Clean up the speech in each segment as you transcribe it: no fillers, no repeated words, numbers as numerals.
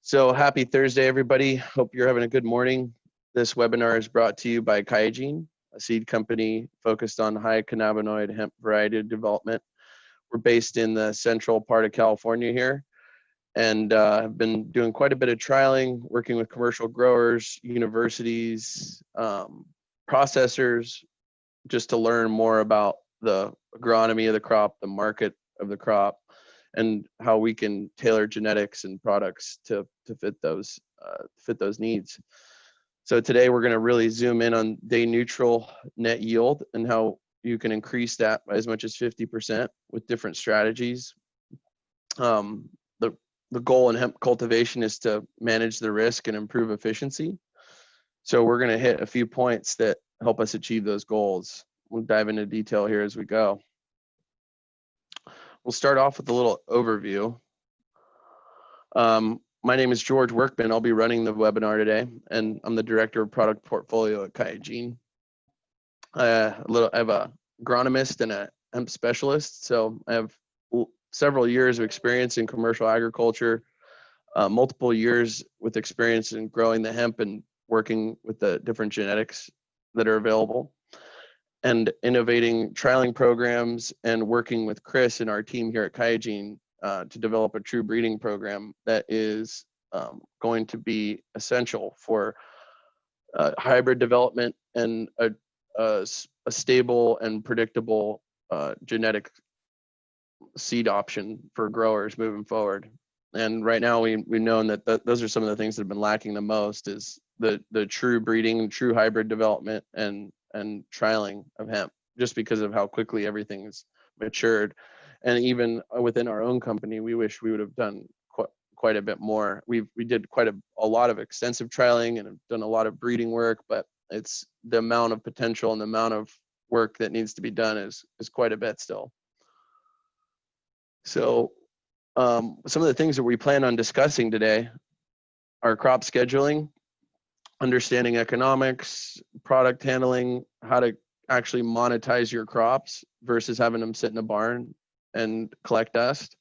So happy Thursday, everybody. Hope you're having a good morning. This webinar is brought to you by Kayagene, a seed company focused on high cannabinoid hemp variety development. We're based in the central part of California here and have been doing quite a bit of trialing, working with commercial growers, universities, processors, just to learn more about the agronomy of the crop, the market of the crop, and how we can tailor genetics and products to fit those needs. So today we're going to really zoom in on day neutral net yield and how you can increase that by as much as 50% with different strategies. The goal in hemp cultivation is to manage the risk and improve efficiency. So we're going to hit a few points that help us achieve those goals. We'll dive into detail here as we go. We'll start off with a little overview. My name is George Workman. I'll be running the webinar today, and I'm the Director of Product Portfolio at Kayagene. I have a agronomist and a hemp specialist, so I have several years of experience in commercial agriculture, multiple years with experience in growing the hemp and working with the different genetics that are available, and innovating trialing programs and working with Chris and our team here at Kayagene to develop a true breeding program that is going to be essential for hybrid development and a stable and predictable genetic seed option for growers moving forward. And right now we've known that those are some of the things that have been lacking the most is the true breeding and true hybrid development and trialing of hemp, just because of how quickly everything is matured. And even within our own company, we wish we would have done quite a bit more. We did quite a lot of extensive trialing and have done a lot of breeding work, but it's the amount of potential and the amount of work that needs to be done is quite a bit still. So some of the things that we plan on discussing today are crop scheduling, understanding economics, product handling, how to actually monetize your crops versus having them sit in a barn and collect dust.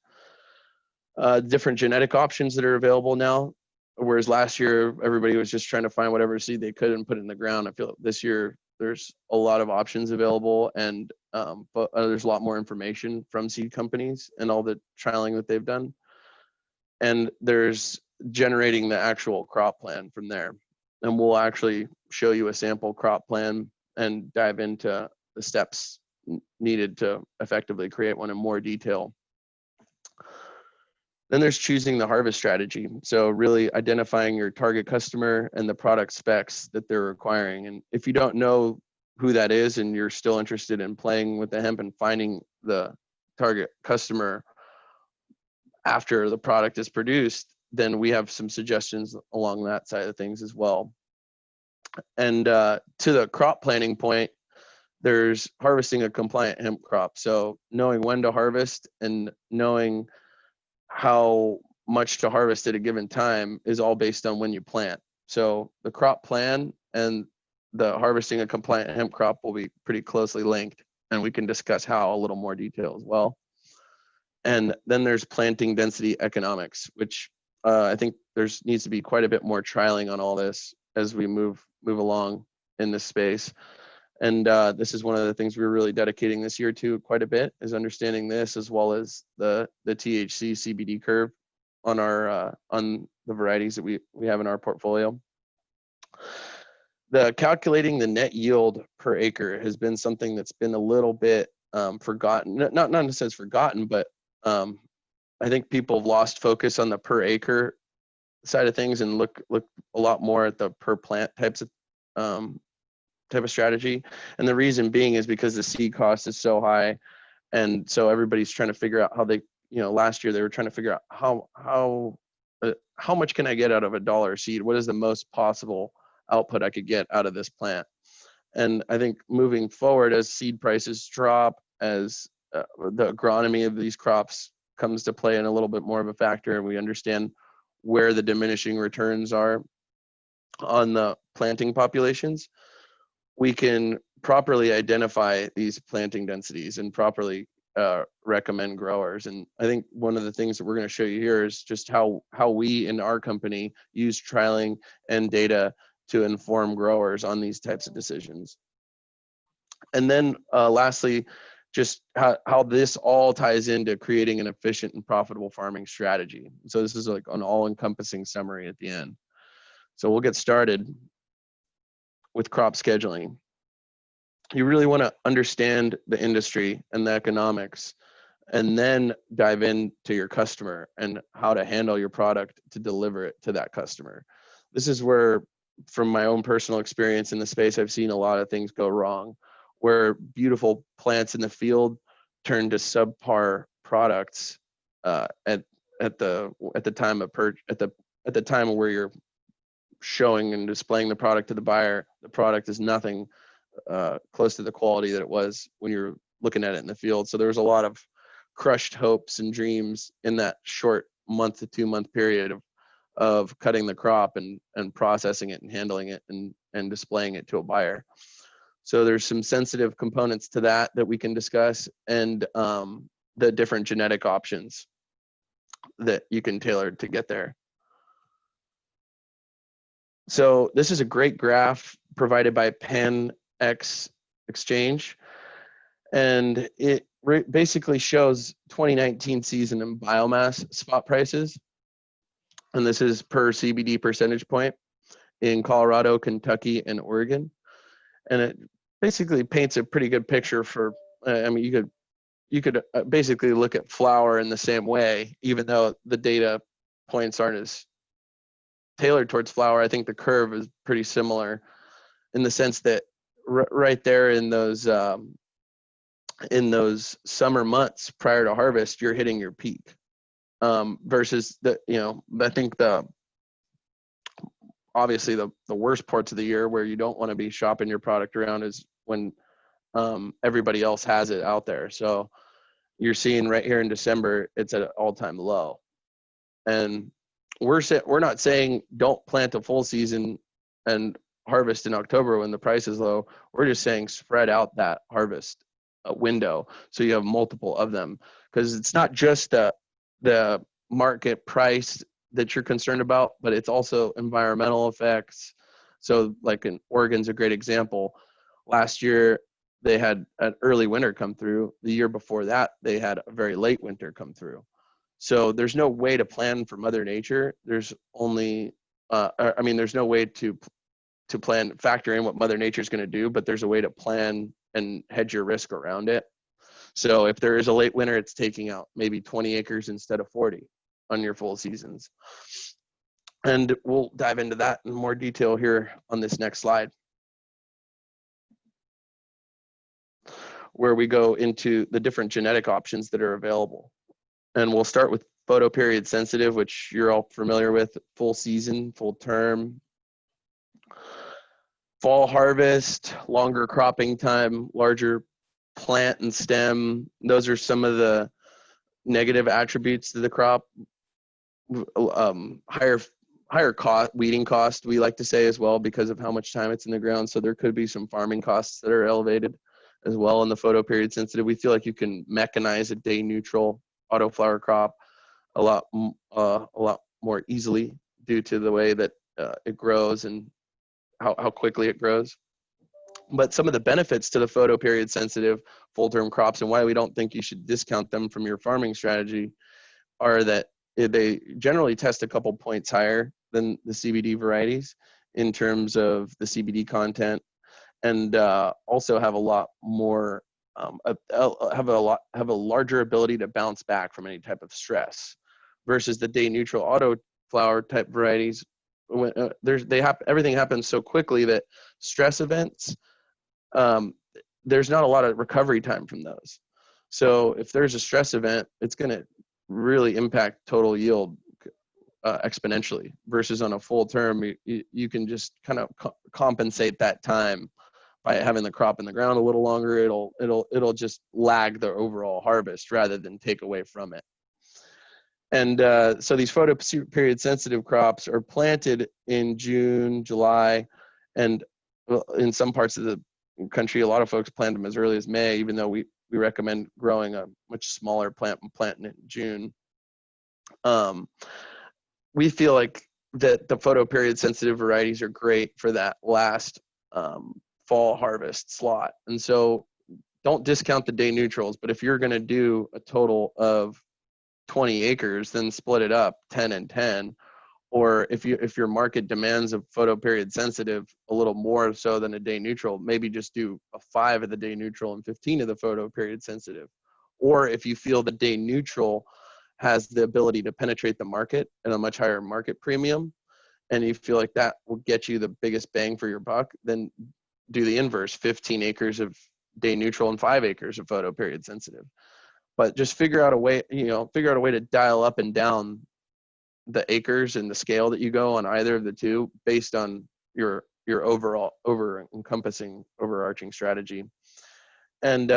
Different genetic options that are available now, whereas last year everybody was just trying to find whatever seed they could and put it in the ground. I feel this year there's a lot of options available, and but there's a lot more information from seed companies and all the trialing that they've done. And there's generating the actual crop plan from there. And we'll actually show you a sample crop plan and dive into the steps needed to effectively create one in more detail. Then there's choosing the harvest strategy. So really identifying your target customer and the product specs that they're requiring. And if you don't know who that is and you're still interested in playing with the hemp and finding the target customer after the product is produced, then we have some suggestions along that side of things as well. And to the crop planning point, there's harvesting a compliant hemp crop. So knowing when to harvest and knowing how much to harvest at a given time is all based on when you plant. So the crop plan and the harvesting a compliant hemp crop will be pretty closely linked, and we can discuss how a little more detail as well. And then there's planting density economics, which I think needs to be quite a bit more trialing on all this as we move along in this space. And this is one of the things we're really dedicating this year to quite a bit, is understanding this, as well as the THC CBD curve on our on the varieties that we have in our portfolio. The calculating the net yield per acre has been something that's been a little bit forgotten. Not in a sense forgotten, but I think people have lost focus on the per acre side of things and look a lot more at the per plant type of strategy. And the reason being is because the seed cost is so high, and so everybody's trying to figure out how they, last year they were trying to figure out how much can I get out of $1 seed? What is the most possible output I could get out of this plant? And I think moving forward, as seed prices drop, as the agronomy of these crops comes to play in a little bit more of a factor, and we understand where the diminishing returns are on the planting populations, we can properly identify these planting densities and properly recommend growers. And I think one of the things that we're going to show you here is just how we in our company use trialing and data to inform growers on these types of decisions. And then lastly, just how this all ties into creating an efficient and profitable farming strategy. So this is like an all-encompassing summary at the end. So we'll get started with crop scheduling. You really want to understand the industry and the economics, and then dive into your customer and how to handle your product to deliver it to that customer. This is where, from my own personal experience in the space, I've seen a lot of things go wrong, where beautiful plants in the field turn to subpar products at the time of at the time where you're showing and displaying the product to the buyer. The product is nothing close to the quality that it was when you're looking at it in the field. So there was a lot of crushed hopes and dreams in that short month to 2 month period of cutting the crop and processing it and handling it and displaying it to a buyer. So there's some sensitive components to that we can discuss, and the different genetic options that you can tailor to get there. So this is a great graph provided by PanX Exchange, and it basically shows 2019 season and biomass spot prices. And this is per CBD percentage point in Colorado, Kentucky, and Oregon. And it basically paints a pretty good picture for, I mean, you could basically look at flour in the same way, even though the data points aren't as tailored towards flour. I think the curve is pretty similar in the sense that right there in those summer months prior to harvest, you're hitting your peak. Versus I think obviously the worst parts of the year where you don't want to be shopping your product around is when everybody else has it out there. So you're seeing right here in December, it's at an all-time low. And we're not saying don't plant a full season and harvest in October when the price is low. We're just saying spread out that harvest window so you have multiple of them, because it's not just the market price that you're concerned about, but it's also environmental effects. So like in Oregon's a great example. Last year they had an early winter come through. The year before that they had a very late winter come through. So there's no way to plan for Mother Nature. There's only there's no way to factor in what Mother Nature is going to do, but there's a way to plan and hedge your risk around it. So if there is a late winter, it's taking out maybe 20 acres instead of 40 on your full seasons. And we'll dive into that in more detail here on this next slide, where we go into the different genetic options that are available. And we'll start with photoperiod sensitive, which you're all familiar with: full season, full term, fall harvest, longer cropping time, larger plant and stem. Those are some of the negative attributes to the crop. Higher cost, weeding cost, we like to say as well, because of how much time it's in the ground. So there could be some farming costs that are elevated as well in the photoperiod sensitive. We feel like you can mechanize a day neutral autoflower crop a lot more easily due to the way that it grows and how quickly it grows. But some of the benefits to the photoperiod sensitive full term crops, and why we don't think you should discount them from your farming strategy, are that they generally test a couple points higher than the CBD varieties in terms of the CBD content, and also have a lot more have a larger ability to bounce back from any type of stress, versus the day neutral autoflower type varieties. When everything happens so quickly that stress events, there's not a lot of recovery time from those. So if there's a stress event, it's going to really impact total yield exponentially, versus on a full term, you can just kind of compensate that time by having the crop in the ground a little longer. It'll just lag the overall harvest rather than take away from it. And so these photoperiod sensitive crops are planted in June, July, and in some parts of the country, a lot of folks plant them as early as May, even though we recommend growing a much smaller plant and planting it in June. We feel like that the photo period sensitive varieties are great for that last fall harvest slot. And so don't discount the day neutrals, but if you're going to do a total of 20 acres, then split it up 10 and 10. Or if your market demands a photo period sensitive a little more so than a day neutral, maybe just do a 5 of the day neutral and 15 of the photo period sensitive. Or if you feel the day neutral has the ability to penetrate the market at a much higher market premium, and you feel like that will get you the biggest bang for your buck, then do the inverse, 15 acres of day neutral and 5 acres of photo period sensitive. But just figure out a way to dial up and down the acres and the scale that you go on either of the two based on your overall encompassing overarching strategy. And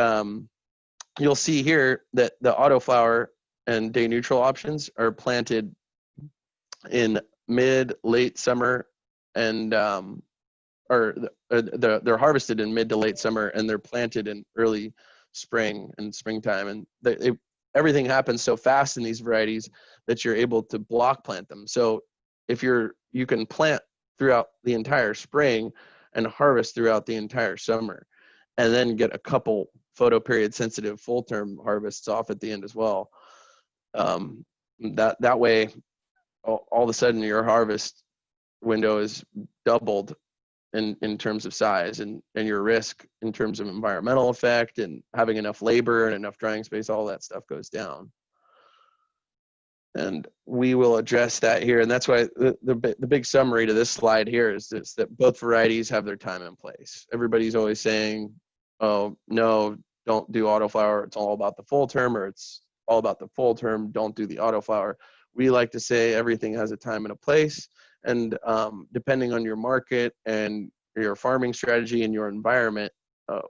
you'll see here that the autoflower and day neutral options are planted in mid-late summer, and they're harvested in mid to late summer, and they're planted in early spring and springtime. And everything happens so fast in these varieties that you're able to block plant them. So if you can plant throughout the entire spring and harvest throughout the entire summer, and then get a couple photo period sensitive full term harvests off at the end as well. That way, all of a sudden your harvest window is doubled in terms of size, and your risk in terms of environmental effect and having enough labor and enough drying space, all that stuff goes down. And we will address that here. And that's why the big summary to this slide here is that both varieties have their time and place. Everybody's always saying, oh, no, don't do autoflower. It's all about the full term, or it's all about the full term. Don't do the autoflower. We like to say everything has a time and a place. And depending on your market and your farming strategy and your environment,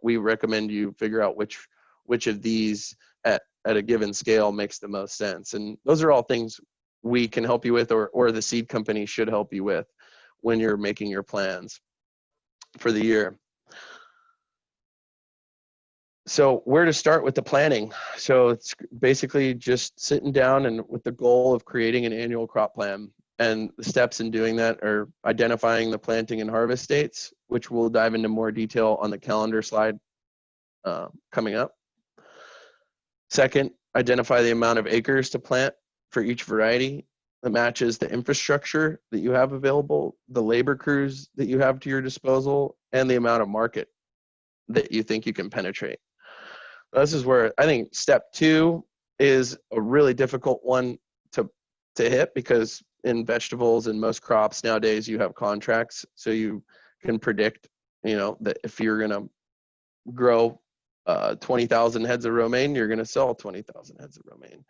we recommend you figure out which of these at a given scale makes the most sense. And those are all things we can help you with, or the seed company should help you with when you're making your plans for the year. So where to start with the planning? So it's basically just sitting down and with the goal of creating an annual crop plan. And the steps in doing that are identifying the planting and harvest dates, which we'll dive into more detail on the calendar slide coming up. Second, identify the amount of acres to plant for each variety that matches the infrastructure that you have available, the labor crews that you have to your disposal, and the amount of market that you think you can penetrate. This is where I think step 2 is a really difficult one to hit, because in vegetables and most crops nowadays you have contracts, so you can predict, that if you're going to grow 20,000 heads of romaine, you're going to sell 20,000 heads of romaine.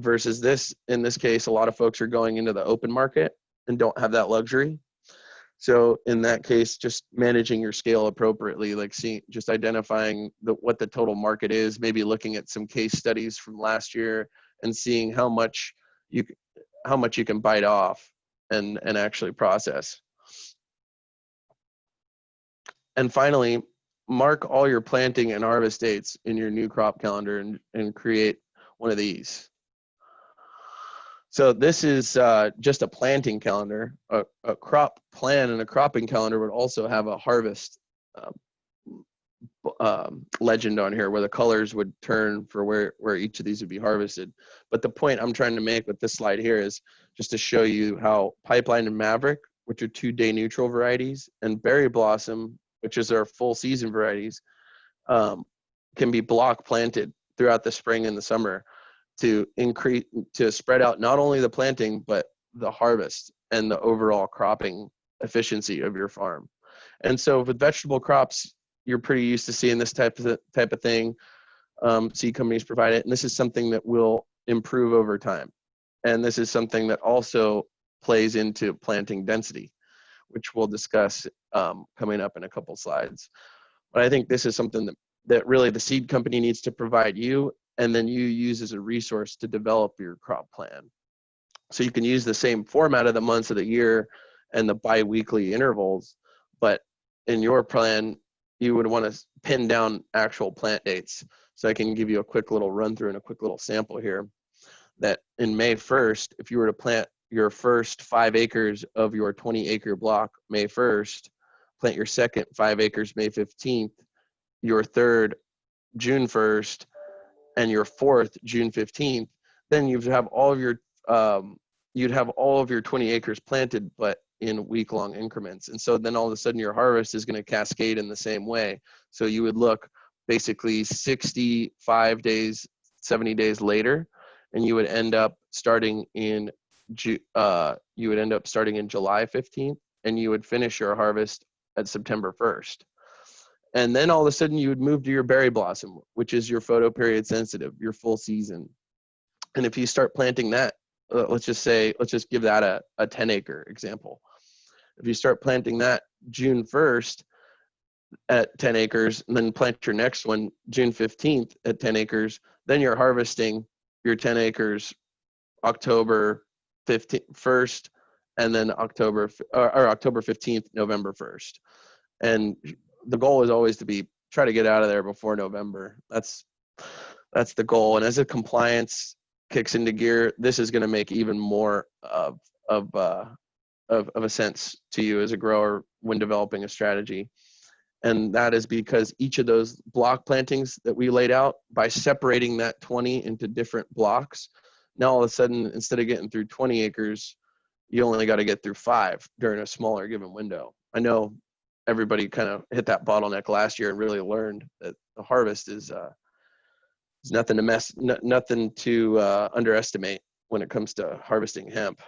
Versus in this case, a lot of folks are going into the open market and don't have that luxury. So in that case, just managing your scale appropriately, like just identifying what the total market is, maybe looking at some case studies from last year and seeing how much you can bite off and actually process. And finally, mark all your planting and harvest dates in your new crop calendar and create one of these. So this is just a planting calendar. A crop plan and a cropping calendar would also have a harvest legend on here where the colors would turn for where each of these would be harvested. But the point I'm trying to make with this slide here is just to show you how Pipeline and Maverick, which are 2 day neutral varieties, and Berry Blossom, which is our full season varieties, can be block planted throughout the spring and the summer to spread out not only the planting, but the harvest and the overall cropping efficiency of your farm. And so with vegetable crops, you're pretty used to seeing this type of thing. Seed companies provide it, and this is something that will improve over time. And this is something that also plays into planting density, which we'll discuss coming up in a couple slides. But I think this is something that really the seed company needs to provide you, and then you use as a resource to develop your crop plan. So you can use the same format of the months of the year and the bi-weekly intervals, but in your plan, you would want to pin down actual plant dates. So I can give you a quick little run through and a quick little sample here. That in May 1st, if you were to plant your first 5 acres of your 20-acre block May 1st, plant your second 5 acres May 15th, your third June 1st, and your fourth June 15th, then you'd have all of your 20 acres planted, but in week-long increments. And so then all of a sudden your harvest is going to cascade in the same way. So you would look basically 65 days, 70 days later, and you would end up starting in July 15th, and you would finish your harvest at September 1st. And then all of a sudden you would move to your berry blossom, which is your photoperiod sensitive, your full season. And if you start planting that, let's just give that a 10 acre example. If you start planting that June 1st at 10 acres, and then plant your next one June 15th at 10 acres, then you're harvesting your 10 acres October 1st, and then October 15th, November 1st. And the goal is always to try to get out of there before November. That's the goal. And as the compliance kicks into gear, this is going to make even more of a sense to you as a grower when developing a strategy. And that is because each of those block plantings that we laid out, by separating that 20 into different blocks, now all of a sudden, instead of getting through 20 acres, you only got to get through 5 during a smaller given window. I know everybody kind of hit that bottleneck last year and really learned that the harvest is nothing to underestimate when it comes to harvesting hemp.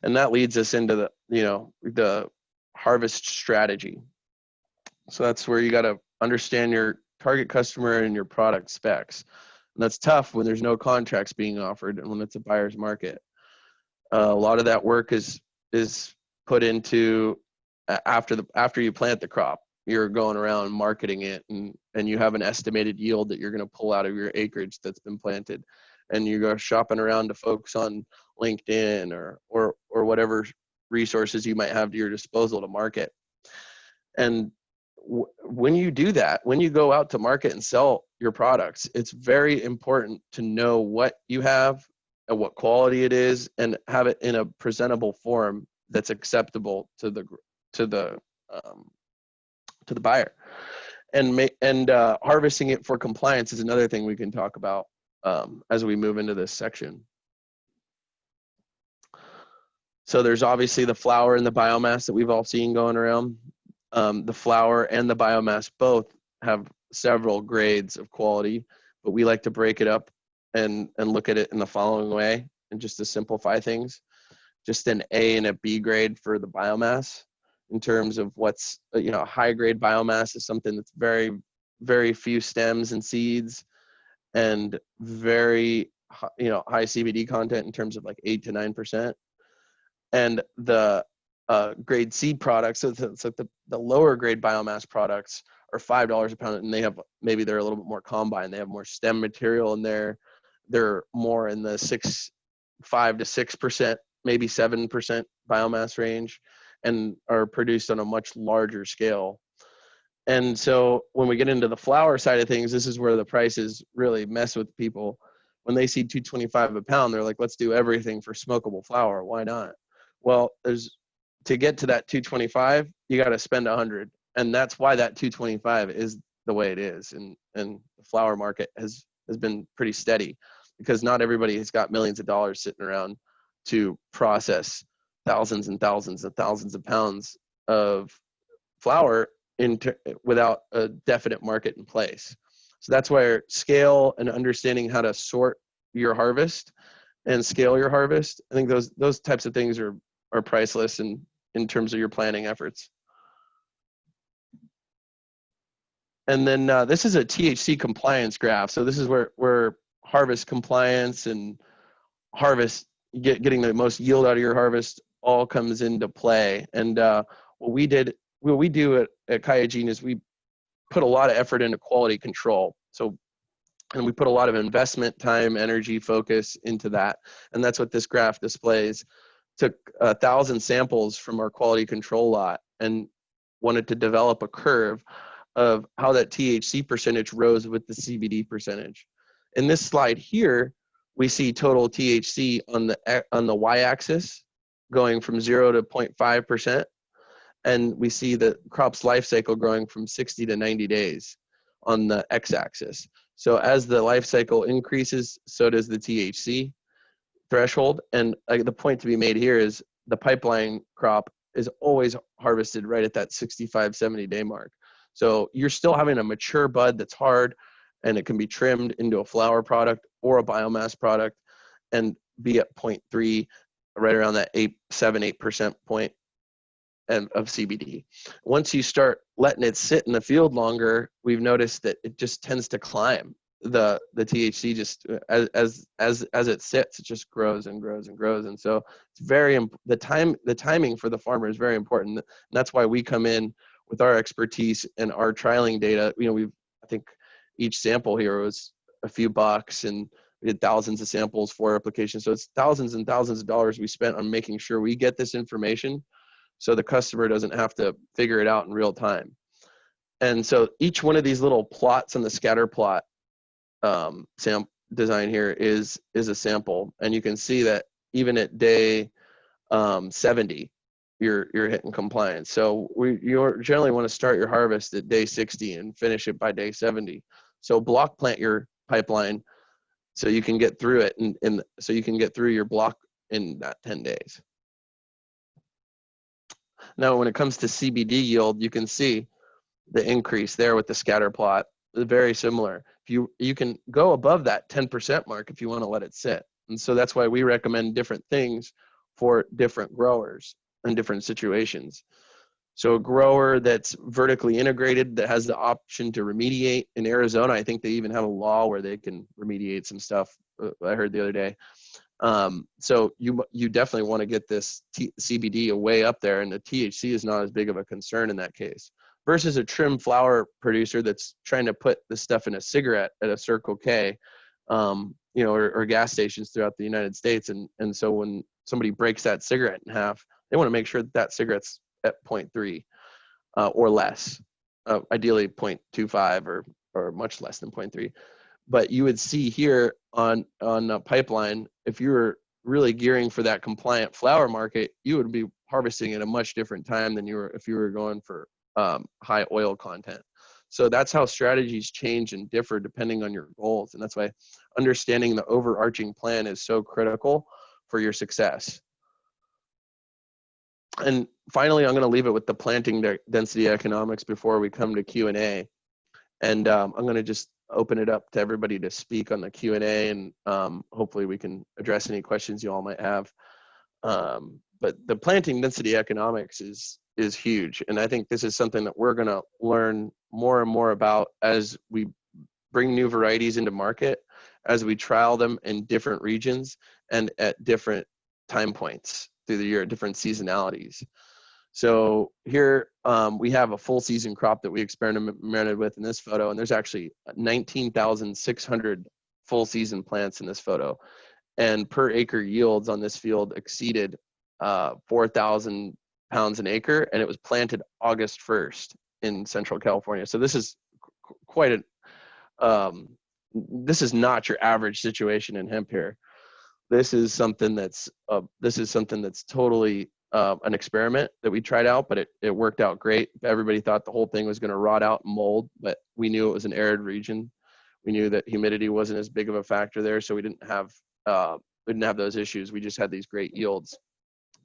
And that leads us into the harvest strategy. So that's where you got to understand your target customer and your product specs. And that's tough when there's no contracts being offered and when it's a buyer's market. A lot of that work is put into after you plant the crop. You're going around marketing it, and you have an estimated yield that you're going to pull out of your acreage that's been planted, and you go shopping around to folks on LinkedIn or whatever resources you might have to your disposal to market. And when you do that, when you go out to market and sell your products, it's very important to know what you have and what quality it is, and have it in a presentable form that's acceptable to the buyer. And harvesting it for compliance is another thing we can talk about as we move into this section. So there's obviously the flower and the biomass that we've all seen going around. The flower and the biomass both have several grades of quality, but we like to break it up and look at it in the following way, and just to simplify things, just an A and a B grade for the biomass. In terms of what's, high grade biomass is something that's very, very few stems and seeds, and very, high CBD content in terms of like 8 to 9%. And the grade C products, so it's like the lower grade biomass products are $5 a pound, and they're a little bit more combine. They have more stem material in there. They're more in the 5 to 6%, maybe 7% biomass range, and are produced on a much larger scale. And so when we get into the flower side of things, this is where the prices really mess with people. When they see $2.25 a pound, they're like, let's do everything for smokable flower. Why not? Well, to get to that $2.25, you got to spend $100. And that's why that $2.25 is the way it is. And the flower market has been pretty steady, because not everybody has got millions of dollars sitting around to process thousands and thousands and thousands of pounds of flower without a definite market in place. So that's where scale and understanding how to sort your harvest and scale your harvest, I think those types of things are priceless in terms of your planning efforts. And then this is a THC compliance graph. So this is where harvest compliance and harvest, getting the most yield out of your harvest, all comes into play. And what we do at Kayagene is we put a lot of effort into quality control. And we put a lot of investment, time, energy, focus into that. And that's what this graph displays. Took 1,000 samples from our quality control lot and wanted to develop a curve of how that THC percentage rose with the CBD percentage. In this slide here, we see total THC on the y-axis going from 0 to 0.5%, and we see the crop's life cycle growing from 60 to 90 days on the x-axis. So as the life cycle increases, so does the THC threshold. And the point to be made here is the pipeline crop is always harvested right at that 65, 70-day mark. So you're still having a mature bud that's hard, and it can be trimmed into a flower product or a biomass product and be at 0.3, right around that 8% point of CBD. Once you start letting it sit in the field longer, we've noticed that it just tends to climb. The THC just as it sits, it just grows and grows and grows. And so it's the timing for the farmer is very important. And that's why we come in with our expertise and our trialing data. I think each sample here was a few bucks, and we did thousands of samples for applications. So it's thousands and thousands of dollars we spent on making sure we get this information so the customer doesn't have to figure it out in real time. And so each one of these little plots on the scatter plot design here is a sample, and you can see that even at day 70, you're hitting compliance. So you generally want to start your harvest at day 60 and finish it by day 70. So block plant your pipeline so you can get through it, and so you can get through your block in that 10 days. Now, when it comes to CBD yield, you can see the increase there with the scatter plot. Very similar. You can go above that 10% mark if you want to let it sit. And so that's why we recommend different things for different growers in different situations. So a grower that's vertically integrated, that has the option to remediate. In Arizona, I think they even have a law where they can remediate some stuff, I heard the other day. So you definitely want to get this CBD way up there, and the THC is not as big of a concern in that case. Versus a trim flower producer that's trying to put this stuff in a cigarette at a Circle K, or gas stations throughout the United States. And so when somebody breaks that cigarette in half, they want to make sure that cigarette's at 0.3 or less, ideally 0.25 or much less than 0.3. But you would see here on a pipeline, if you were really gearing for that compliant flower market, you would be harvesting at a much different time than if you were going for high oil content. So that's how strategies change and differ depending on your goals. And that's why understanding the overarching plan is so critical for your success. And finally, I'm going to leave it with the planting density economics before we come to Q&A. And I'm going to just open it up to everybody to speak on the Q&A, and hopefully we can address any questions you all might have. But the planting density economics is huge. And I think this is something that we're going to learn more and more about as we bring new varieties into market, as we trial them in different regions and at different time points through the year, different seasonalities. So here we have a full season crop that we experimented with in this photo, and there's actually 19,600 full season plants in this photo. And per acre yields on this field exceeded 4,000 pounds an acre, and it was planted August 1st in Central California. So this is quite this is not your average situation in hemp here. This is something that's totally an experiment that we tried out, but it worked out great. Everybody thought the whole thing was going to rot out and mold, but we knew it was an arid region. We knew that humidity wasn't as big of a factor there, so we didn't have those issues. We just had these great yields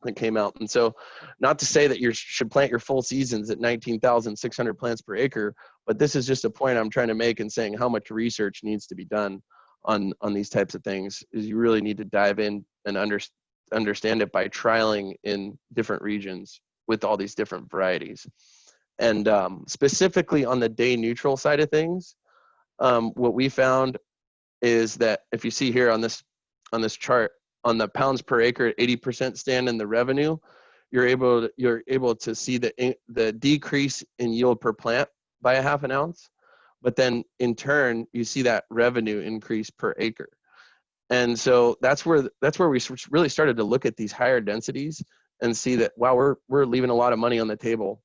that came out. And so, not to say that you should plant your full seasons at 19,600 plants per acre, but this is just a point I'm trying to make in saying how much research needs to be done on these types of things. Is you really need to dive in and understand it by trialing in different regions with all these different varieties. And specifically on the day neutral side of things, what we found is that if you see here on this chart, on the pounds per acre at 80% stand in the revenue, you're able to see the decrease in yield per plant by a half an ounce, but then in turn you see that revenue increase per acre. And so that's where we really started to look at these higher densities and see that, wow, we're leaving a lot of money on the table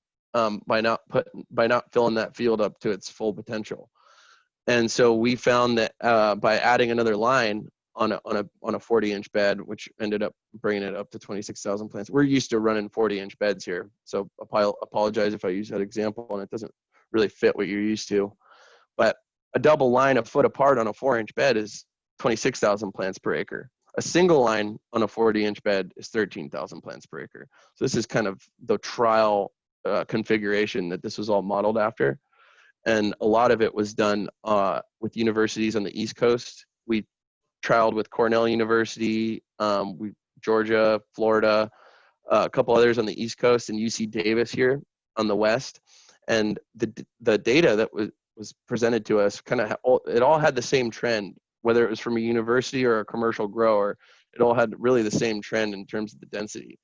by not filling that field up to its full potential. And so we found that by adding another line on a 40-inch bed, which ended up bringing it up to 26,000 plants. We're used to running 40-inch beds here, so apologize if I use that example and it doesn't really fit what you're used to. But a double line a foot apart on a 4-inch bed is 26,000 plants per acre. A single line on a 40-inch bed is 13,000 plants per acre. So this is kind of the trial configuration that this was all modeled after. And a lot of it was done with universities on the East Coast. We trialed with Cornell University, Georgia, Florida, a couple others on the East Coast, and UC Davis here on the West. And the data that was presented to us it all had the same trend, whether it was from a university or a commercial grower. It all had really the same trend in terms of the density,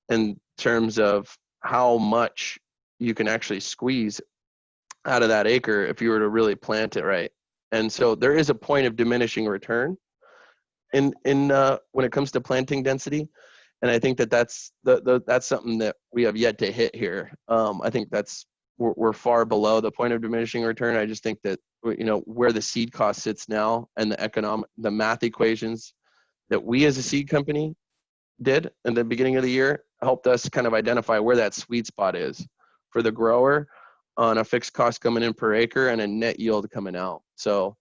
in terms of how much you can actually squeeze out of that acre if you were to really plant it right. And so there is a point of diminishing return in when it comes to planting density, and I think that's something that we have yet to hit here. I think we're far below the point of diminishing return. I just think that where the seed cost sits now and the math equations that we as a seed company did in the beginning of the year helped us kind of identify where that sweet spot is for the grower on a fixed cost coming in per acre and a net yield coming out. So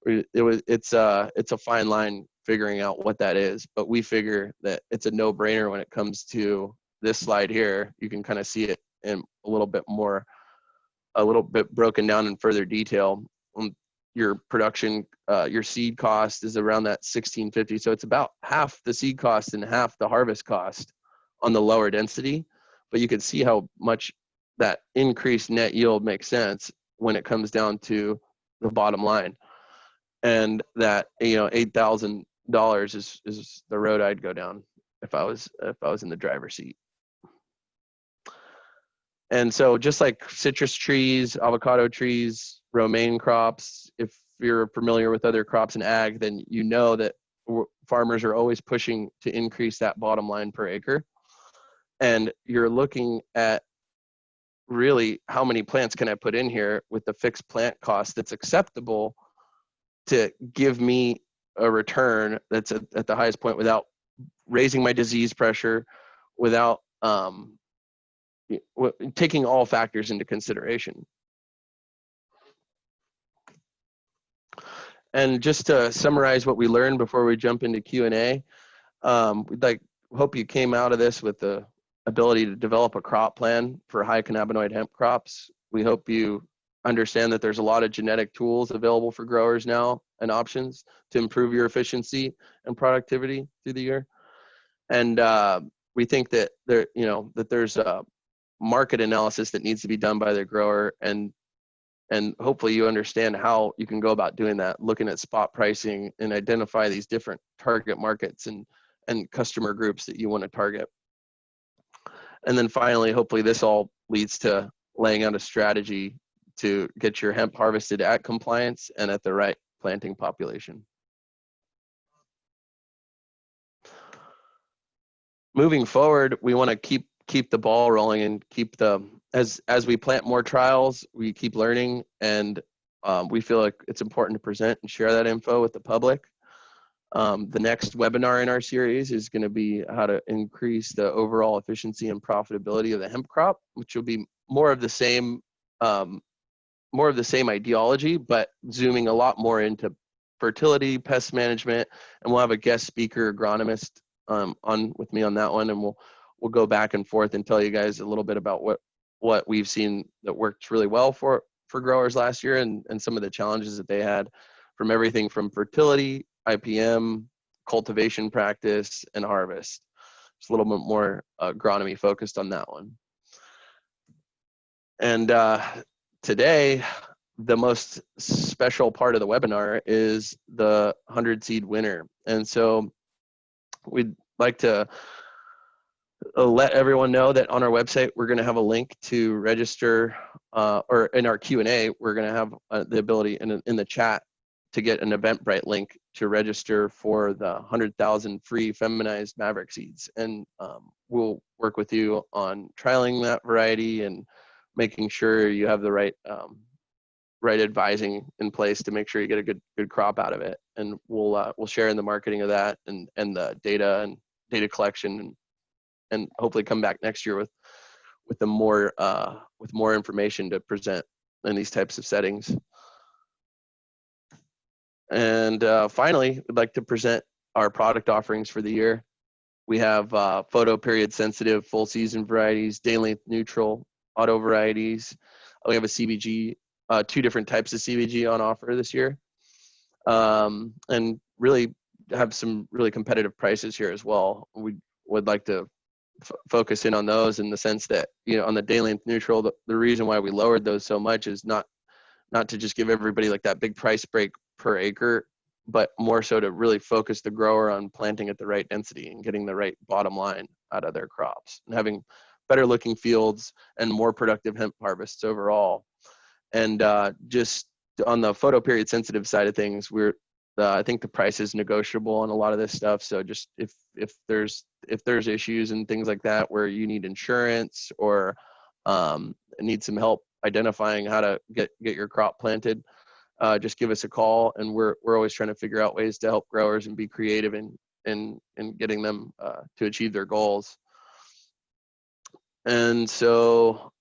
it's a fine line figuring out what that is, but we figure that it's a no-brainer when it comes to this slide here. You can kind of see it in a little bit broken down in further detail. Your production, your seed cost is around that $16.50. So it's about half the seed cost and half the harvest cost on the lower density, but you can see how much that increased net yield makes sense when it comes down to the bottom line. And that, $8,000 is the road I'd go down if I was in the driver's seat. And so just like citrus trees, avocado trees, romaine crops, if you're familiar with other crops in ag, then you know that farmers are always pushing to increase that bottom line per acre. And you're looking at really how many plants can I put in here with the fixed plant cost that's acceptable to give me a return that's at the highest point without raising my disease pressure, without taking all factors into consideration. And just to summarize what we learned before we jump into Q&A, hope you came out of this with the ability to develop a crop plan for high cannabinoid hemp crops. We hope you understand that there's a lot of genetic tools available for growers now and options to improve your efficiency and productivity through the year. And we think that there's a market analysis that needs to be done by the grower, and hopefully you understand how you can go about doing that, looking at spot pricing and identify these different target markets and customer groups that you want to target. And then finally, hopefully this all leads to laying out a strategy to get your hemp harvested at compliance and at the right planting population. Moving forward, we want to keep the ball rolling and keep as we plant more trials, we keep learning, and we feel like it's important to present and share that info with the public. The next webinar in our series is going to be how to increase the overall efficiency and profitability of the hemp crop, which will be more of the same ideology, but zooming a lot more into fertility, pest management, and we'll have a guest speaker agronomist on with me on that one, and we'll go back and forth and tell you guys a little bit about what we've seen that worked really well for growers last year, and some of the challenges that they had, from everything from fertility, IPM, cultivation practice, and harvest. It's a little bit more agronomy focused on that one. And today, the most special part of the webinar is the 100 seed winner. And so we'd like to let everyone know that on our website, we're going to have a link to register, or in our Q&A, we're going to have the ability in the chat to get an Eventbrite link to register for the 100,000 free feminized Maverick seeds. And we'll work with you on trialing that variety and making sure you have the right right advising in place to make sure you get a good crop out of it. And we'll share in the marketing of that and the data and data collection, and hopefully come back next year with more information to present in these types of settings. And finally, we'd like to present our product offerings for the year. We have photo period sensitive full season varieties, day length neutral auto varieties. We have a CBG, 2 different types of CBG on offer this year, and really have some really competitive prices here as well. We would like to focus in on those, in the sense that, you know, on the day length neutral, the reason why we lowered those so much is not to just give everybody like that big price break per acre, but more so to really focus the grower on planting at the right density and getting the right bottom line out of their crops, and having better looking fields and more productive hemp harvests overall. And just on the photo period sensitive side of things, I think the price is negotiable on a lot of this stuff. So just if there's issues and things like that where you need insurance or need some help identifying how to get your crop planted, just give us a call, and we're always trying to figure out ways to help growers and be creative in getting them to achieve their goals. And so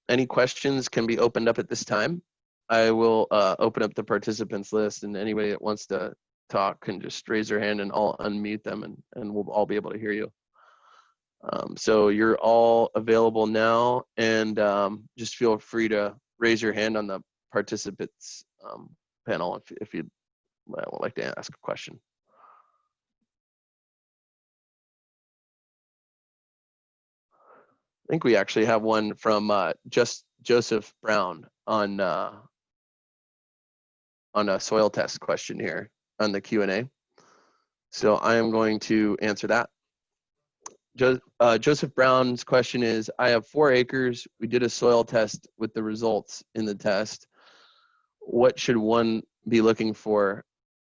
any questions can be opened up at this time. I will open up the participants list, and anybody that wants to talk can just raise their hand and I'll unmute them, and we'll all be able to hear you. So you're all available now, and just feel free to raise your hand on the participants panel if you'd would like to ask a question. I think we actually have one from Joseph Brown on a soil test question here on the Q&A. So I am going to answer that. Joseph Brown's question is, I have 4 acres. We did a soil test with the results in the test. What should one be looking for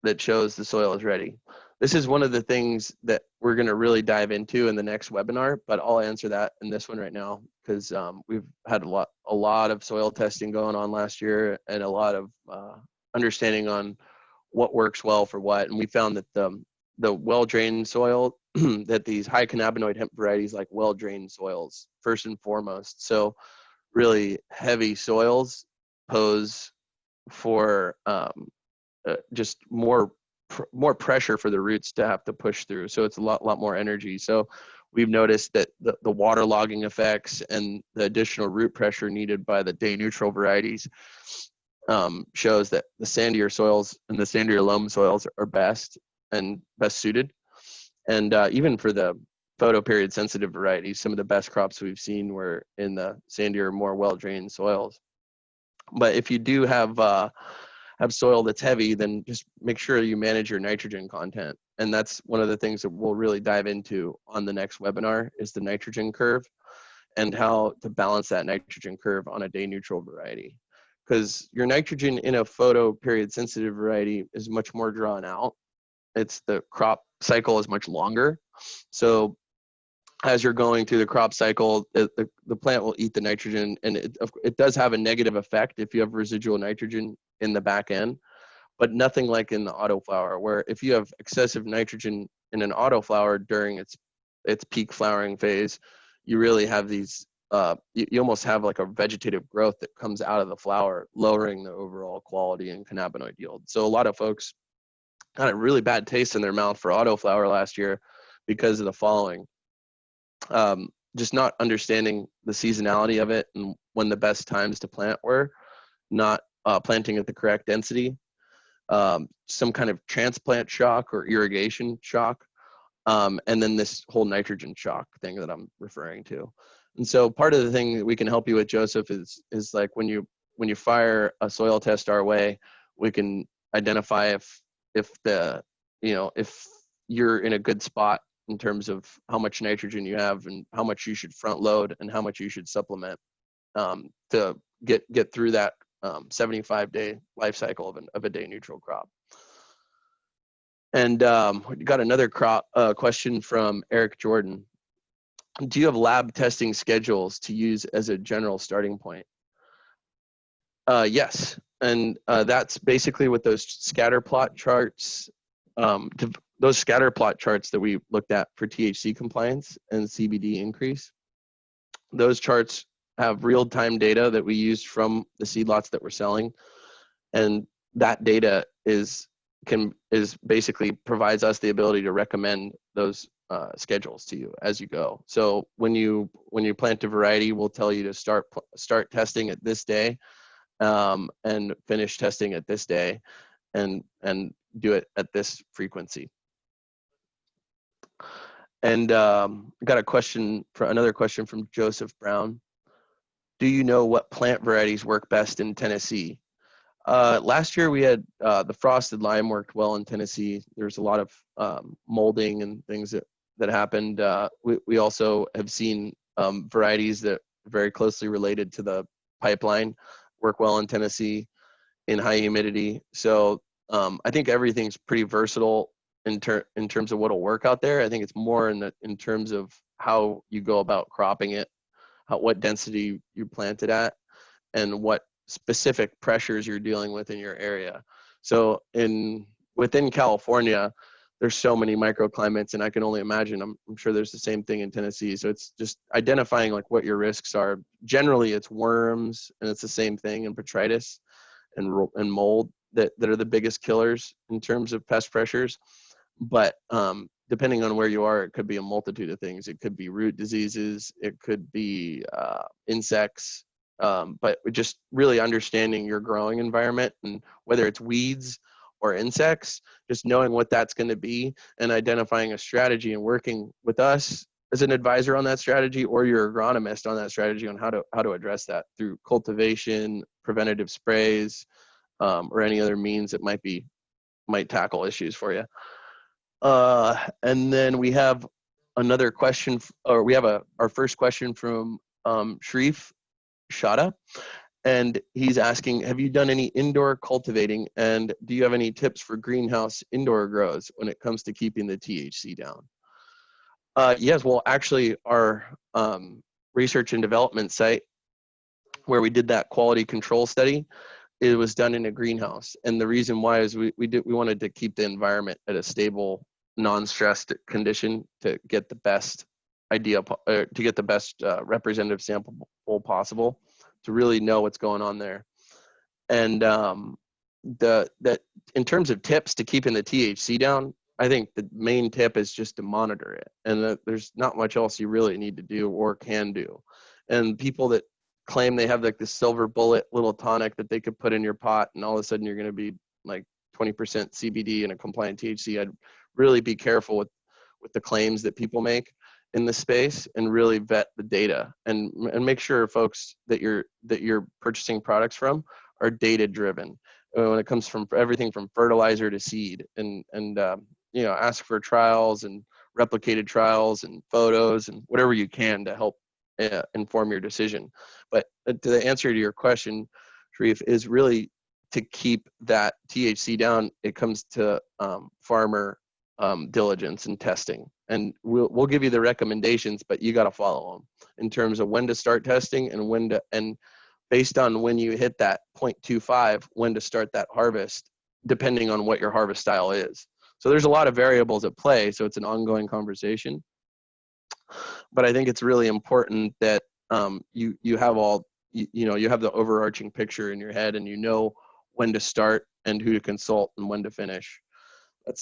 that shows the soil is ready? This is one of the things that we're going to really dive into in the next webinar, but I'll answer that in this one right now, because we've had a lot of soil testing going on last year, and a lot of understanding on what works well for what. And we found that the well-drained soil, that these high cannabinoid hemp varieties like well-drained soils first and foremost. So really heavy soils pose for just more pressure for the roots to have to push through. So it's a lot more energy. So we've noticed that the water logging effects and the additional root pressure needed by the day neutral varieties shows that the sandier soils and the sandier loam soils are best suited. And even for the photo period sensitive varieties, some of the best crops we've seen were in the sandier, more well-drained soils. But if you do have soil that's heavy, then just make sure you manage your nitrogen content. And that's one of the things that we'll really dive into on the next webinar, is the nitrogen curve and how to balance that nitrogen curve on a day neutral variety. Because your nitrogen in a photo period sensitive variety is much more drawn out. The crop cycle is much longer. So as you're going through the crop cycle, the plant will eat the nitrogen, and it does have a negative effect if you have residual nitrogen in the back end, but nothing like in the autoflower, where if you have excessive nitrogen in an autoflower during its peak flowering phase, you really have these, you almost have like a vegetative growth that comes out of the flower, lowering the overall quality and cannabinoid yield. So a lot of folks had a really bad taste in their mouth for autoflower last year because of the following. Just not understanding the seasonality of it and when the best times to plant were, not planting at the correct density, some kind of transplant shock or irrigation shock, and then this whole nitrogen shock thing that I'm referring to. And so part of the thing that we can help you with, Joseph, is like when you fire a soil test our way, we can identify if you're in a good spot in terms of how much nitrogen you have and how much you should front load and how much you should supplement to get through that 75-day life cycle of a day neutral crop. And we got another question from Eric Jordan. Do you have lab testing schedules to use as a general starting point? Yes, and that's basically what those scatter plot charts, those scatter plot charts that we looked at for THC compliance and CBD increase. Those charts have real-time data that we used from the seed lots that we're selling, and that data is basically provides us the ability to recommend those schedules to you as you go. So when you plant a variety, we'll tell you to start testing at this day, and finish testing at this day, and do it at this frequency. And I got another question from Joseph Brown. Do you know what plant varieties work best in Tennessee? Last year we had the frosted lime worked well in Tennessee. There's a lot of molding and things that happened. We also have seen varieties that are very closely related to the pipeline work well in Tennessee in high humidity. So I think everything's pretty versatile in terms of what'll work out there. I think it's more in terms of how you go about cropping it, what density you plant it at, and what specific pressures you're dealing with in your area. So within California, there's so many microclimates, and I can only imagine, I'm sure there's the same thing in Tennessee. So it's just identifying like what your risks are. Generally it's worms, and it's the same thing in botrytis and mold that are the biggest killers in terms of pest pressures. But depending on where you are, it could be a multitude of things. It could be root diseases, it could be insects, but just really understanding your growing environment, and whether it's weeds or insects, just knowing what that's going to be and identifying a strategy and working with us as an advisor on that strategy, or your agronomist on that strategy on how to address that through cultivation, preventative sprays, or any other means that might tackle issues for you. And then we have another question, or we have our first question from Sharif Shada, and he's asking, have you done any indoor cultivating, and do you have any tips for greenhouse indoor grows when it comes to keeping the THC down? Yes, well, actually, our research and development site where we did that quality control study, it was done in a greenhouse. And the reason why is we wanted to keep the environment at a stable, non-stressed condition to get the best representative sample possible, to really know what's going on there. And that in terms of tips to keeping the THC down, I think the main tip is just to monitor it, and there's not much else you really need to do or can do. And people that claim they have like this silver bullet little tonic that they could put in your pot, and all of a sudden you're going to be like 20% CBD and a compliant THC, I'd really be careful with the claims that people make in this space, and really vet the data, and make sure folks that you're purchasing products from are data driven when it comes from everything from fertilizer to seed, and ask for trials and replicated trials and photos and whatever you can to help inform your decision. But to the answer to your question, Sharif, is really to keep that THC down. It comes to farmer diligence and testing, and we'll give you the recommendations, but you got to follow them in terms of when to start testing and based on when you hit that 0.25, when to start that harvest, depending on what your harvest style is. So there's a lot of variables at play, so it's an ongoing conversation. But I think it's really important that you have you have the overarching picture in your head, and you know when to start and who to consult and when to finish. I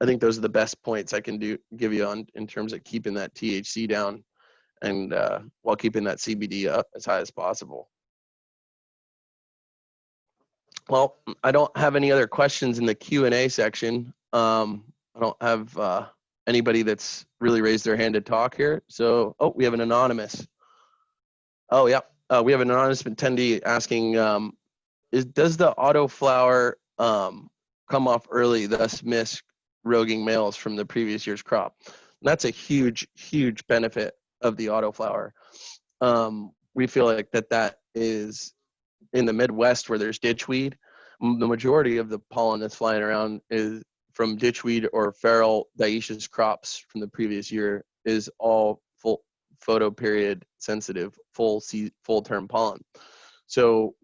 think those are the best points I can give you in terms of keeping that THC down, and while keeping that CBD up as high as possible. Well, I don't have any other questions in the Q&A section. I don't have anybody that's really raised their hand to talk here. So, we have an anonymous. Oh, yeah. We have an anonymous attendee asking, does the autoflower come off early, thus miss roguing males from the previous year's crop? And that's a huge, huge benefit of the autoflower. We feel like that is in the Midwest where there's ditchweed. The majority of the pollen that's flying around is from ditchweed or feral dioecious crops from the previous year is all full photoperiod sensitive, full term pollen. So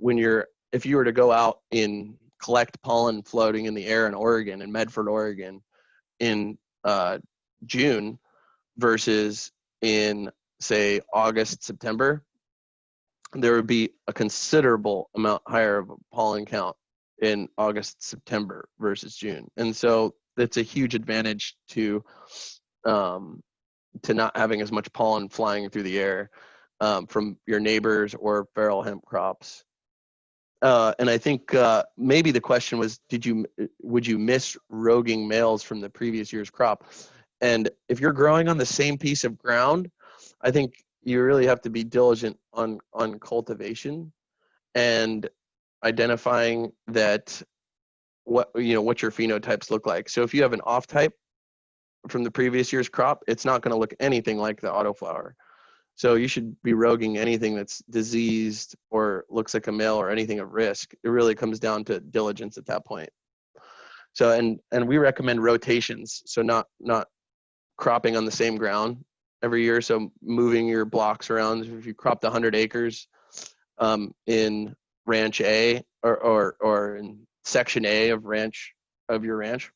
if you were to go out and collect pollen floating in the air in Oregon, in Medford, Oregon, in June versus in, say, August, September, there would be a considerable amount higher of a pollen count in August, September versus June. And so it's a huge advantage to not having as much pollen flying through the air from your neighbors or feral hemp crops. And I think maybe the question was, would you miss roguing males from the previous year's crop? And if you're growing on the same piece of ground, I think you really have to be diligent on cultivation and identifying that what your phenotypes look like. So if you have an off type from the previous year's crop, it's not going to look anything like the autoflower. So you should be roguing anything that's diseased or looks like a male or anything at risk. It really comes down to diligence at that point. So and we recommend rotations. So not cropping on the same ground every year. So moving your blocks around. If you cropped 100 acres in Ranch A or in Section A of your ranch,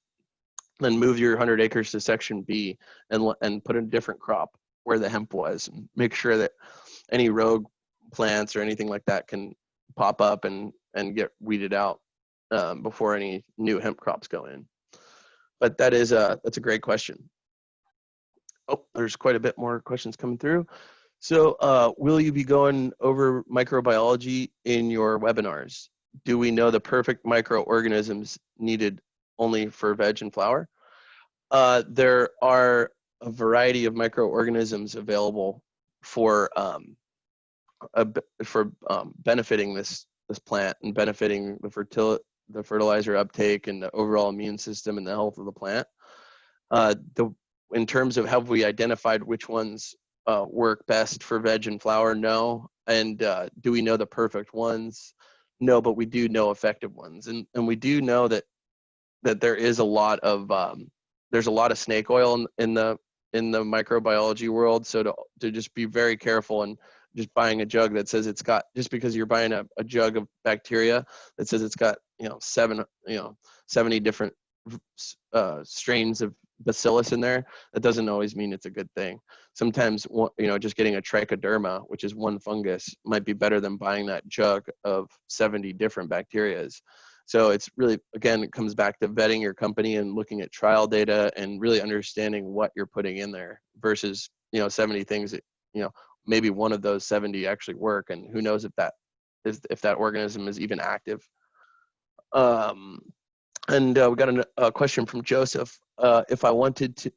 then move your 100 acres to Section B and put a different crop where the hemp was, and make sure that any rogue plants or anything like that can pop up and get weeded out before any new hemp crops go in. But that's a great question. Oh, there's quite a bit more questions coming through. So will you be going over microbiology in your webinars? Do we know the perfect microorganisms needed only for veg and flower? There are a variety of microorganisms available for benefiting this plant and benefiting the fertilizer uptake and the overall immune system and the health of the plant. In terms of have we identified which ones work best for veg and flower? No. And do we know the perfect ones? No, but we do know effective ones, and we do know that there is a lot of there's a lot of snake oil in the microbiology world. So to just be very careful and just buying a jug that says it's got, just because you're buying a jug of bacteria that says it's got 70 different strains of bacillus in there, that doesn't always mean it's a good thing. Sometimes just getting a trichoderma, which is one fungus, might be better than buying that jug of 70 different bacterias. So it's really, again, it comes back to vetting your company and looking at trial data and really understanding what you're putting in there versus 70 things that maybe one of those 70 actually work, and who knows if that organism is even active. And we got a question from Joseph. If I wanted to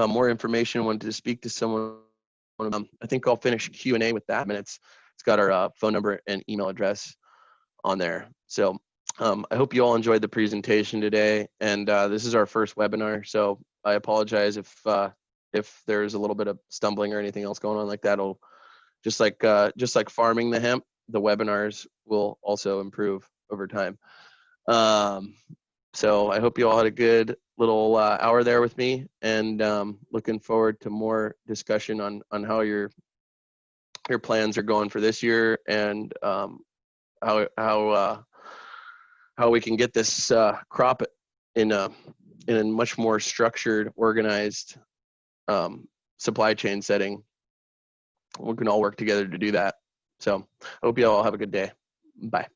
more information, wanted to speak to someone, I think I'll finish Q&A with that. And it's got our phone number and email address on there. So I hope you all enjoyed the presentation today. And this is our first webinar, so I apologize if there's a little bit of stumbling or anything else going on like that. Just like farming the hemp, the webinars will also improve over time. So I hope you all had a good little hour there with me, and looking forward to more discussion on how your plans are going for this year, and how we can get this crop in a much more structured, organized supply chain setting. We can all work together to do that. So I hope you all have a good day. Bye.